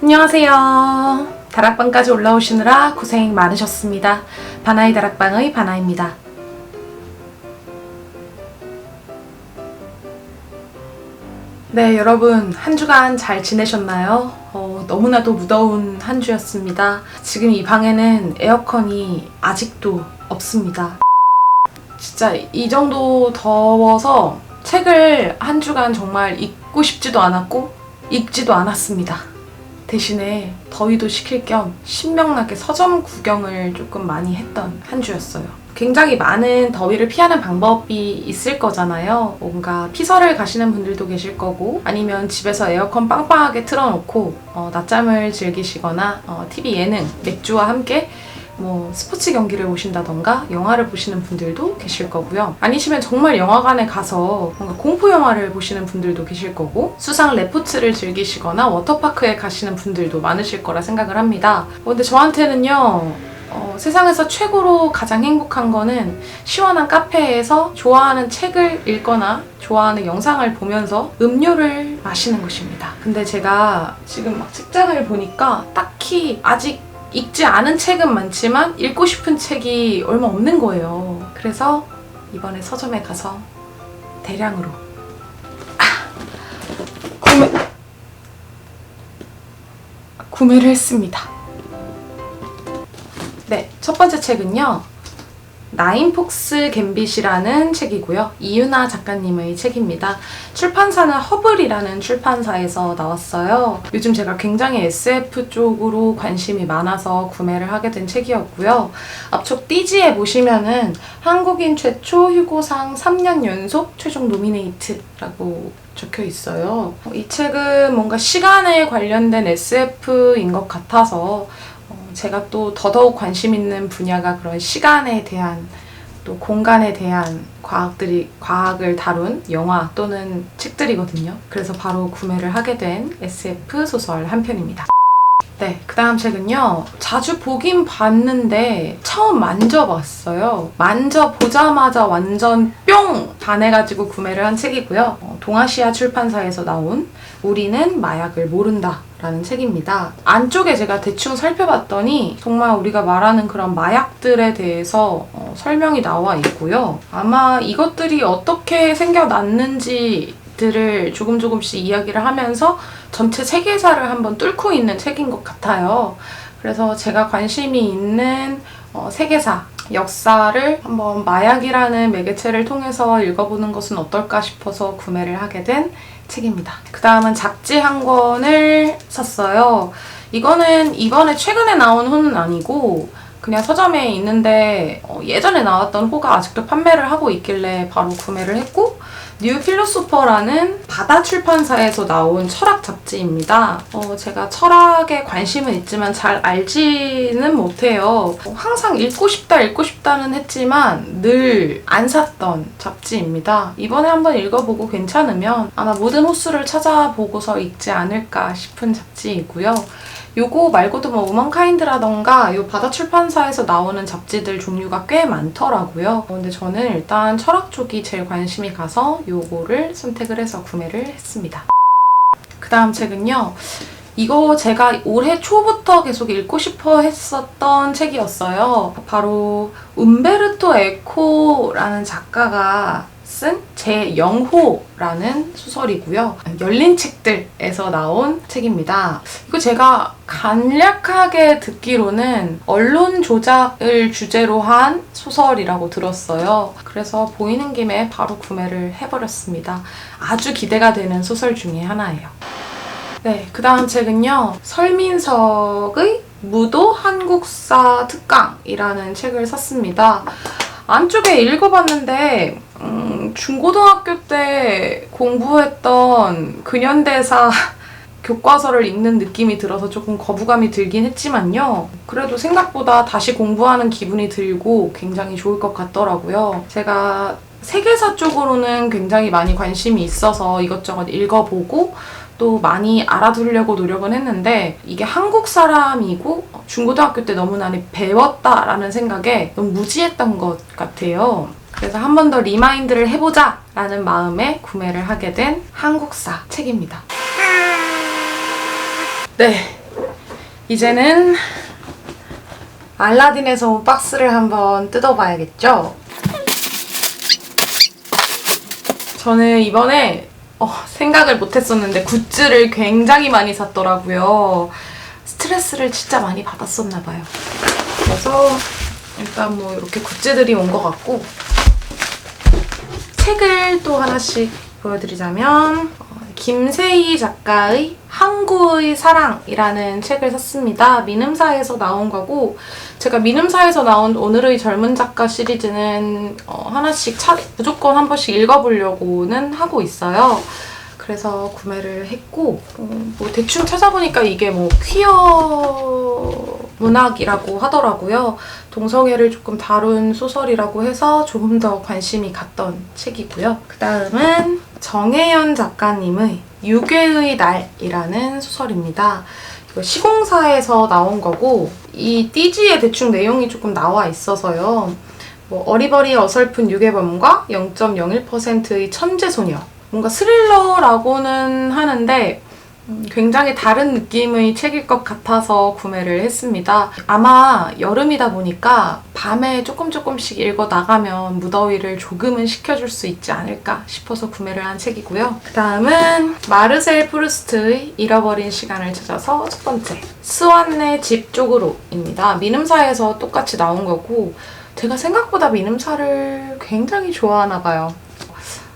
안녕하세요. 다락방까지 올라오시느라 고생 많으셨습니다. 바나이 다락방의 바나입니다. 네, 여러분 한 주간 잘 지내셨나요? 너무나도 무더운 한 주였습니다. 지금 이 방에는 에어컨이 아직도 없습니다. 진짜 이 정도 더워서 책을 한 주간 정말 읽고 싶지도 않았고 읽지도 않았습니다. 대신에 더위도 식힐 겸 신명나게 서점 구경을 조금 많이 했던 한 주였어요. 굉장히 많은 더위를 피하는 방법이 있을 거잖아요. 뭔가 피서를 가시는 분들도 계실 거고, 아니면 집에서 에어컨 빵빵하게 틀어놓고 낮잠을 즐기시거나 TV 예능, 맥주와 함께 스포츠 경기를 보신다던가 영화를 보시는 분들도 계실 거고요. 아니시면 정말 영화관에 가서 뭔가 공포 영화를 보시는 분들도 계실 거고, 수상 레포츠를 즐기시거나 워터파크에 가시는 분들도 많으실 거라 생각을 합니다. 근데 저한테는요, 세상에서 최고로 가장 행복한 거는 시원한 카페에서 좋아하는 책을 읽거나 좋아하는 영상을 보면서 음료를 마시는 것입니다. 근데 제가 지금 막 책장을 보니까 딱히 아직 읽지 않은 책은 많지만 읽고 싶은 책이 얼마 없는 거예요. 그래서 이번에 서점에 가서 대량으로 구매를 했습니다. 네, 첫 번째 책은요, 나인폭스 갬빗이라는 책이고요. 이유나 작가님의 책입니다. 출판사는 허블이라는 출판사에서 나왔어요. 요즘 제가 굉장히 SF 쪽으로 관심이 많아서 구매를 하게 된 책이었고요. 앞쪽 띠지에 보시면은 한국인 최초 휴고상 3년 연속 최종 노미네이트라고 적혀 있어요. 이 책은 뭔가 시간에 관련된 SF인 것 같아서 제가 또 더더욱 관심 있는 분야가 그런 시간에 대한, 또 공간에 대한 과학을 다룬 영화 또는 책들이거든요. 그래서 바로 구매를 하게 된 SF 소설 한 편입니다. 네, 그 다음 책은요, 자주 보긴 봤는데 처음 만져봤어요. 만져보자마자 완전 뿅! 반해가지고 구매를 한 책이고요. 동아시아 출판사에서 나온 우리는 마약을 모른다 라는 책입니다. 안쪽에 제가 대충 살펴봤더니 정말 우리가 말하는 그런 마약들에 대해서 설명이 나와 있고요. 아마 이것들이 어떻게 생겨났는지들을 조금씩 이야기를 하면서 전체 세계사를 한번 뚫고 있는 책인 것 같아요. 그래서 제가 관심이 있는 세계사, 역사를 한번 마약이라는 매개체를 통해서 읽어보는 것은 어떨까 싶어서 구매를 하게 된 책입니다. 그 다음은 잡지 한 권을 샀어요. 이거는 이번에 최근에 나온 호는 아니고 그냥 서점에 있는데 예전에 나왔던 호가 아직도 판매를 하고 있길래 바로 구매를 했고, 뉴 필로소퍼라는 바다 출판사에서 나온 철학 잡지입니다. 제가 철학에 관심은 있지만 잘 알지는 못해요. 항상 읽고 싶다는 했지만 늘 안 샀던 잡지입니다. 이번에 한번 읽어보고 괜찮으면 아마 모든 호수를 찾아보고서 읽지 않을까 싶은 잡지이고요. 요거 말고도 우먼카인드라던가 요 바다 출판사에서 나오는 잡지들 종류가 꽤 많더라고요. 근데 저는 일단 철학 쪽이 제일 관심이 가서 요거를 선택을 해서 구매를 했습니다. 그 다음 책은요, 이거 제가 올해 초부터 계속 읽고 싶어 했었던 책이었어요. 바로 움베르토 에코라는 작가가 쓴 제0호라는 소설이고요. 열린 책들에서 나온 책입니다. 이거 제가 간략하게 듣기로는 언론 조작을 주제로 한 소설이라고 들었어요. 그래서 보이는 김에 바로 구매를 해버렸습니다. 아주 기대가 되는 소설 중에 하나예요. 네, 그 다음 책은요, 설민석의 무도 한국사 특강이라는 책을 샀습니다. 안쪽에 읽어봤는데 중고등학교 때 공부했던 근현대사 교과서를 읽는 느낌이 들어서 조금 거부감이 들긴 했지만요. 그래도 생각보다 다시 공부하는 기분이 들고 굉장히 좋을 것 같더라고요. 제가 세계사 쪽으로는 굉장히 많이 관심이 있어서 이것저것 읽어보고 또 많이 알아두려고 노력은 했는데, 이게 한국 사람이고 중고등학교 때 너무 많이 배웠다라는 생각에 너무 무지했던 것 같아요. 그래서 한 번 더 리마인드를 해보자 라는 마음에 구매를 하게 된 한국사 책입니다. 네, 이제는 알라딘에서 온 박스를 한번 뜯어봐야겠죠? 저는 이번에 생각을 못했었는데 굿즈를 굉장히 많이 샀더라고요. 스트레스를 진짜 많이 받았었나봐요. 그래서 일단 뭐 이렇게 굿즈들이 온 것 같고, 책을 또 하나씩 보여드리자면 김세희 작가의 항구의 사랑이라는 책을 샀습니다. 민음사에서 나온 거고, 제가 민음사에서 나온 오늘의 젊은 작가 시리즈는 하나씩 무조건 한 번씩 읽어보려고는 하고 있어요. 그래서 구매를 했고, 뭐 대충 찾아보니까 이게 뭐 퀴어 문학이라고 하더라고요. 동성애를 조금 다룬 소설이라고 해서 조금 더 관심이 갔던 책이고요. 그 다음은 정혜연 작가님의 유괴의 날이라는 소설입니다. 이거 시공사에서 나온 거고, 이 띠지에 대충 내용이 조금 나와 있어서요. 뭐 어리버리 어설픈 유괴범과 0.01%의 천재소녀, 뭔가 스릴러라고는 하는데 굉장히 다른 느낌의 책일 것 같아서 구매를 했습니다. 아마 여름이다 보니까 밤에 조금씩 읽어 나가면 무더위를 조금은 식혀줄 수 있지 않을까 싶어서 구매를 한 책이고요. 그 다음은 마르셀 프루스트의 잃어버린 시간을 찾아서 첫 번째, 스완네 집 쪽으로입니다. 민음사에서 똑같이 나온 거고, 제가 생각보다 민음사를 굉장히 좋아하나 봐요.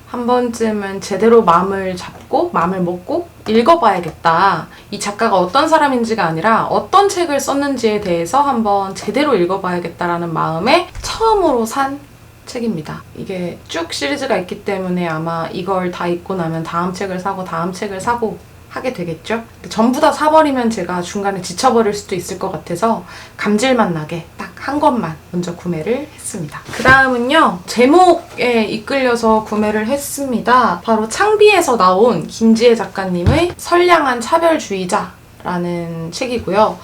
한 번쯤은 제대로 마음을 잡고 마음을 먹고 읽어봐야겠다. 이 작가가 어떤 사람인지가 아니라 어떤 책을 썼는지에 대해서 한번 제대로 읽어봐야겠다라는 마음에 처음으로 산 책입니다. 이게 쭉 시리즈가 있기 때문에 아마 이걸 다 읽고 나면 다음 책을 사고 하게 되겠죠? 전부 다 사버리면 제가 중간에 지쳐버릴 수도 있을 것 같아서 감질맛 나게 딱 한 권만 먼저 구매를 했습니다. 그 다음은요, 제목에 이끌려서 구매를 했습니다. 바로 창비에서 나온 김지혜 작가님의 선량한 차별주의자 라는 책이고요.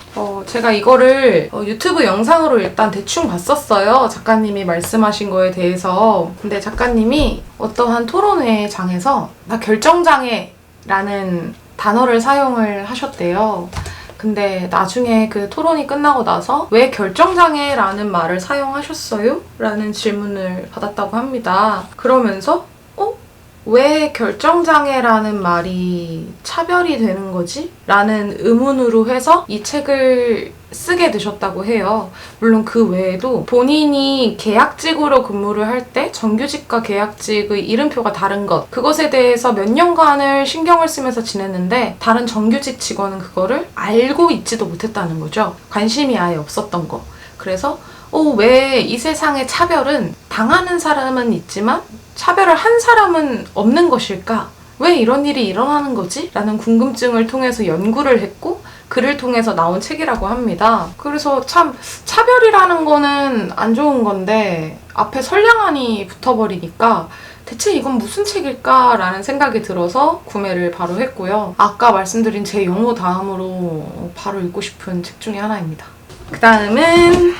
제가 이거를 유튜브 영상으로 일단 대충 봤었어요. 작가님이 말씀하신 거에 대해서. 근데 작가님이 어떠한 토론회 장에서 나 결정장애라는 단어를 사용을 하셨대요. 근데 나중에 그 토론이 끝나고 나서 왜 결정장애라는 말을 사용하셨어요? 라는 질문을 받았다고 합니다. 그러면서 왜 결정장애라는 말이 차별이 되는 거지? 라는 의문으로 해서 이 책을 쓰게 되셨다고 해요. 물론 그 외에도 본인이 계약직으로 근무를 할 때 정규직과 계약직의 이름표가 다른 것, 그것에 대해서 몇 년간을 신경을 쓰면서 지냈는데 다른 정규직 직원은 그거를 알고 있지도 못했다는 거죠. 관심이 아예 없었던 거. 그래서 왜 이 세상의 차별은 당하는 사람은 있지만 차별을 한 사람은 없는 것일까? 왜 이런 일이 일어나는 거지? 라는 궁금증을 통해서 연구를 했고, 글을 통해서 나온 책이라고 합니다. 그래서 참 차별이라는 거는 안 좋은 건데 앞에 선량한이 붙어버리니까 대체 이건 무슨 책일까? 라는 생각이 들어서 구매를 바로 했고요. 아까 말씀드린 제 영어 다음으로 바로 읽고 싶은 책 중에 하나입니다. 그 다음은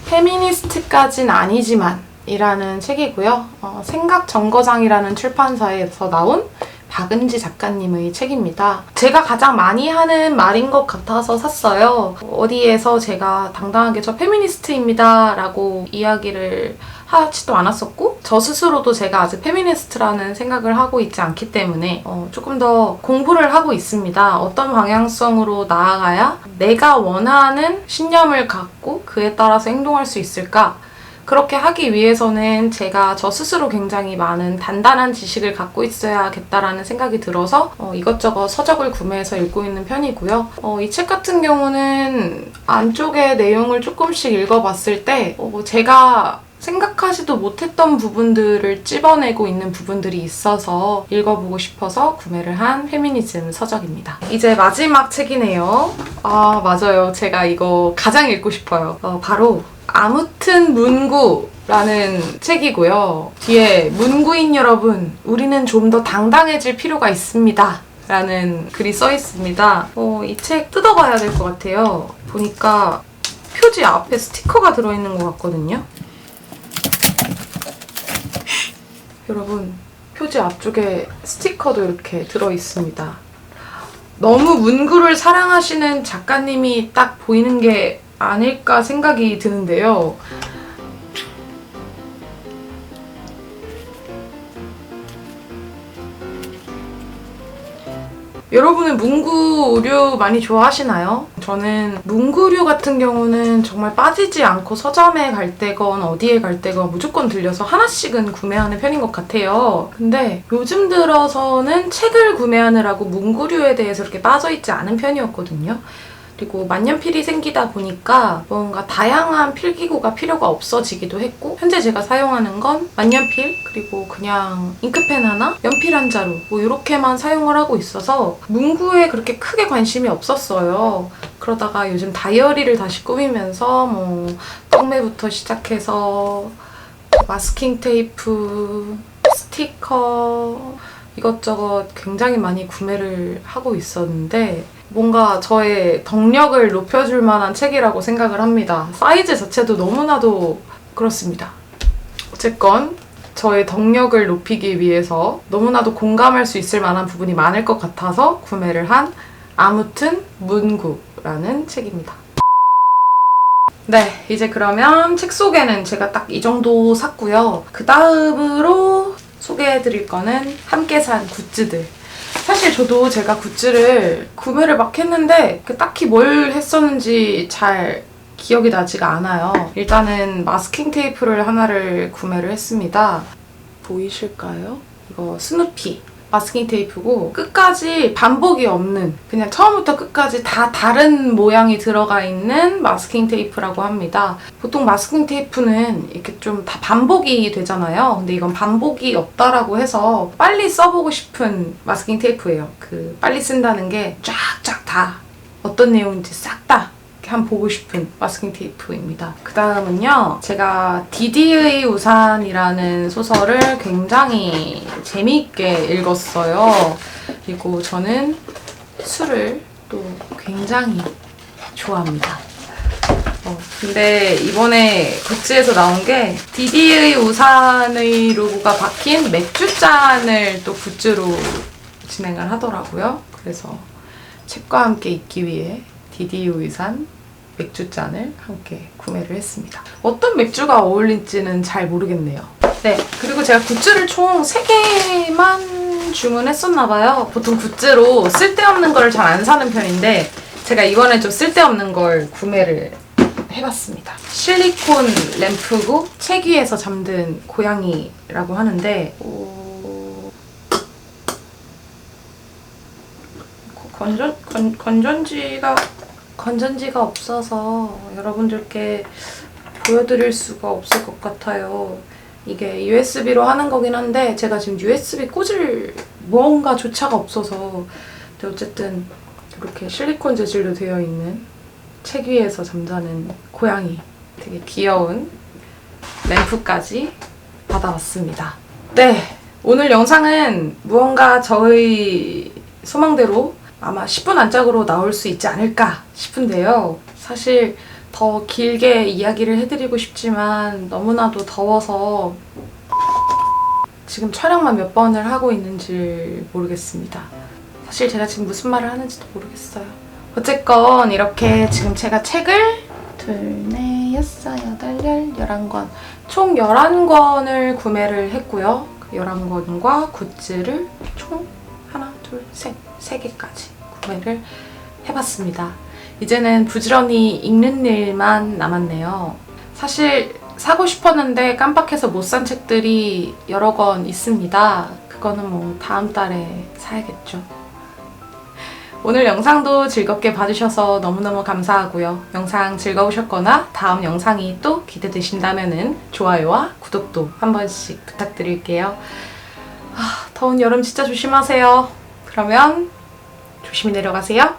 페미니스트까진 아니지만 이라는 책이고요. 생각정거장이라는 출판사에서 나온 박은지 작가님의 책입니다. 제가 가장 많이 하는 말인 것 같아서 샀어요. 어디에서 제가 당당하게 저 페미니스트입니다 라고 이야기를 하지도 않았었고, 저 스스로도 제가 아직 페미니스트라는 생각을 하고 있지 않기 때문에 조금 더 공부를 하고 있습니다. 어떤 방향성으로 나아가야 내가 원하는 신념을 갖고 그에 따라서 행동할 수 있을까? 그렇게 하기 위해서는 제가 저 스스로 굉장히 많은 단단한 지식을 갖고 있어야겠다라는 생각이 들어서 이것저것 서적을 구매해서 읽고 있는 편이고요. 이 책 같은 경우는 안쪽의 내용을 조금씩 읽어봤을 때 제가 생각하지도 못했던 부분들을 찝어내고 있는 부분들이 있어서 읽어보고 싶어서 구매를 한 페미니즘 서적입니다. 이제 마지막 책이네요. 아, 맞아요. 제가 이거 가장 읽고 싶어요. 바로 아무튼 문구라는 책이고요. 뒤에 문구인 여러분, 우리는 좀 더 당당해질 필요가 있습니다. 라는 글이 써 있습니다. 이 책 뜯어봐야 될 것 같아요. 보니까 표지 앞에 스티커가 들어있는 것 같거든요. 여러분, 표지 앞쪽에 스티커도 이렇게 들어있습니다. 너무 문구를 사랑하시는 작가님이 딱 보이는 게 아닐까 생각이 드는데요. 여러분은 문구류 많이 좋아하시나요? 저는 문구류 같은 경우는 정말 빠지지 않고 서점에 갈 때건 어디에 갈 때건 무조건 들려서 하나씩은 구매하는 편인 것 같아요. 근데 요즘 들어서는 책을 구매하느라고 문구류에 대해서 이렇게 빠져있지 않은 편이었거든요. 그리고 만년필이 생기다 보니까 뭔가 다양한 필기구가 필요가 없어지기도 했고, 현재 제가 사용하는 건 만년필, 그리고 그냥 잉크펜 하나, 연필 한 자루 뭐 이렇게만 사용을 하고 있어서 문구에 그렇게 크게 관심이 없었어요. 그러다가 요즘 다이어리를 다시 꾸미면서 뭐 떡매부터 시작해서 마스킹 테이프, 스티커 이것저것 굉장히 많이 구매를 하고 있었는데 뭔가 저의 덕력을 높여줄 만한 책이라고 생각을 합니다. 사이즈 자체도 너무나도 그렇습니다. 어쨌건 저의 덕력을 높이기 위해서 너무나도 공감할 수 있을 만한 부분이 많을 것 같아서 구매를 한 아무튼 문구라는 책입니다. 네, 이제 그러면 책 소개는 제가 딱 이 정도 샀고요. 그 다음으로 소개해드릴 거는 함께 산 굿즈들. 사실 저도 제가 굿즈를 구매를 막 했는데 딱히 뭘 했었는지 잘 기억이 나지가 않아요. 일단은 마스킹 테이프를 하나를 구매를 했습니다. 보이실까요? 이거 스누피 마스킹 테이프고 끝까지 반복이 없는, 그냥 처음부터 끝까지 다 다른 모양이 들어가 있는 마스킹 테이프라고 합니다. 보통 마스킹 테이프는 이렇게 좀 다 반복이 되잖아요. 근데 이건 반복이 없다라고 해서 빨리 써보고 싶은 마스킹 테이프예요. 그 빨리 쓴다는 게 쫙쫙 다 어떤 내용인지 싹 다 한번 보고 싶은 마스킹 테이프입니다. 그 다음은요, 제가 디디의 우산이라는 소설을 굉장히 재미있게 읽었어요. 그리고 저는 술을 또 굉장히 좋아합니다. 근데 이번에 굿즈에서 나온 게 디디의 우산의 로고가 박힌 맥주잔을 또 굿즈로 진행을 하더라고요. 그래서 책과 함께 읽기 위해 디디의 우산 맥주잔을 함께 구매를 했습니다. 어떤 맥주가 어울릴지는 잘 모르겠네요. 네, 그리고 제가 굿즈를 총 3개만 주문했었나봐요. 보통 굿즈로 쓸데없는 걸 잘 안 사는 편인데 제가 이번에 좀 쓸데없는 걸 구매를 해봤습니다. 실리콘 램프고 책 위에서 잠든 고양이라고 하는데 건전지가 없어서 여러분들께 보여드릴 수가 없을 것 같아요. 이게 USB로 하는 거긴 한데 제가 지금 USB 꽂을 무언가조차가 없어서. 근데 어쨌든 이렇게 실리콘 재질로 되어 있는 책 위에서 잠자는 고양이, 되게 귀여운 램프까지 받아왔습니다. 네, 오늘 영상은 무언가 저의 소망대로 아마 10분 안짝으로 나올 수 있지 않을까 싶은데요. 사실 더 길게 이야기를 해드리고 싶지만 너무나도 더워서 지금 촬영만 몇 번을 하고 있는지 모르겠습니다. 사실 제가 지금 무슨 말을 하는지도 모르겠어요. 어쨌건 이렇게 지금 제가 책을 2, 4, 6, 8, 10, 11권 총 11권을 구매를 했고요. 그 11권과 굿즈를 총 하나, 둘, 셋, 3개까지 구매를 해봤습니다. 이제는 부지런히 읽는 일만 남았네요. 사실 사고 싶었는데 깜빡해서 못 산 책들이 여러 권 있습니다. 그거는 뭐 다음 달에 사야겠죠. 오늘 영상도 즐겁게 봐주셔서 너무너무 감사하고요. 영상 즐거우셨거나 다음 영상이 또 기대되신다면 좋아요와 구독도 한 번씩 부탁드릴게요. 더운 여름 진짜 조심하세요. 그러면 조심히 내려가세요.